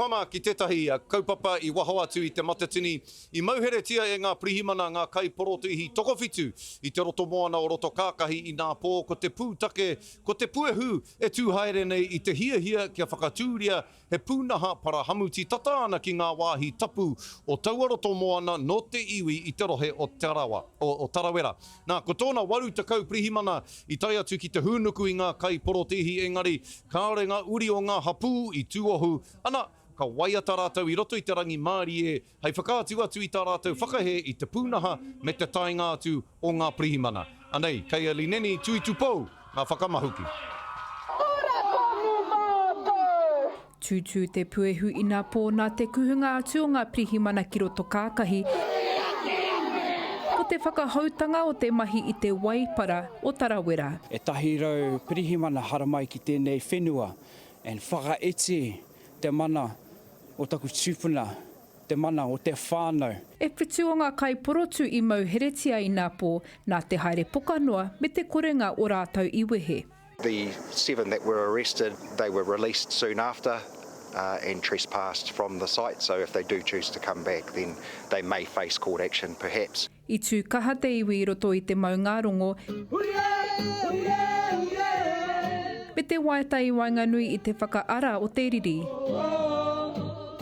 Pama ki tētahi kaupapa I waho atu I te matatini I mauheretia e ngā pirihimana ngā kai porotihi tokowhitu I te roto moana o roto kākahi I ngā pō ko te pūtake, ko te puehu e tūhaere nei I te hiahia kia whakatūria he pūnaha para hamuti tata ana ki ngā wāhi tapu o taua roto moana no te iwi I te rohe o Tarawera. Nā, ko tōna waru takau pirihimana I tai atu ki te hūnuku I ngā kai porotihi engari, kāore ngā uri o ngā hapū I tūohu, ana, ka waia tā rātou I roto I te rangi Māori e, hei whakaatu atu I tā rātou whakahe I te pūnaha me te tainga atu o ngā pirihimana. Anei, kei a Lineni tui tupou, ngā whakamahuki. Tūtū te puehu I ngā pō nā te kuhunga atu o ngā pirihimana ki roto kākahi. Ko te whakahautanga o te mahi I te waipara o Tarawera. E tahi rau pirihimana haramai ki tēnei whenua, and whakaeti te mana o taku tūpuna, te mana o te whānau. E whitu o ngā kai porotu I mauheretia I ngā pō nā te haere pokanoa me te korenga o rātou I wehe. The 7 that were arrested, they were released soon after and trespassed from the site, so if they do choose to come back, then they may face court action perhaps. I tū kaha te iwi I roto I te maungarongo, me te waitai wainganui I te whakaara o te riri.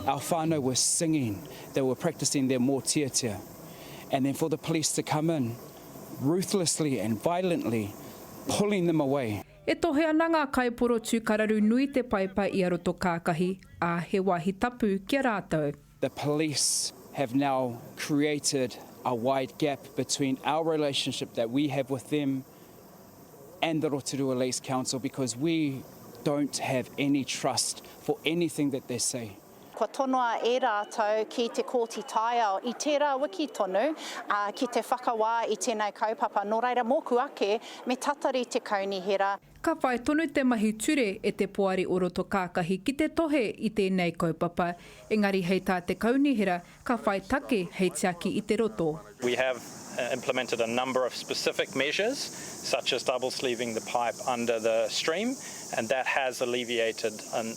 Our whānau were singing, they were practicing their mōtiatia, and then for the police to come in, ruthlessly and violently, pulling them away. E tohe ana ngā kai porotu kararu nui te paipai I a roto kākahi, a he wahi tapu kia rātou. The police have now created a wide gap between our relationship that we have with them and the Rotorua Lease Council because we don't have any trust for anything that they say. Kua tonoa e rātou ki te kōti taia I tērā wiki tonu ki te whakawā I tēnei kaupapa. Nō reira mōku ake me tatari te kaunihera. Ka whai tonu te mahi ture e te poari o roto kākahi ki te tohe I tēnei kaupapa. Engari hei tā te kaunihera, ka whai take hei tiaki I te roto. We have implemented a number of specific measures, such as double sleeving the pipe under the stream, and that has alleviated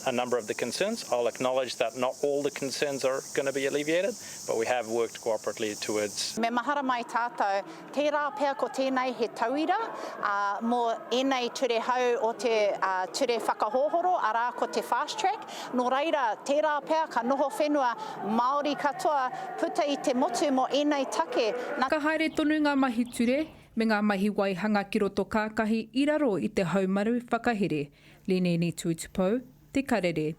a number of the concerns. I'll acknowledge that not all the concerns are going to be alleviated, but we have worked cooperatively towards. Me mahara mai tātou, tērā pēr ko tēnei he tauira, mō enei ture hau o te ture whakahohoro, arā ko te fast track. Nō reira, tērā pēr ka noho whenua Māori katoa, puta I te motu mo enei take. Ka haere tonu ngā mahi ture, me ngā mahi waihanga ki roto kākahi I raro I te haumaru whakahere. Lineni tui tupou, te karere.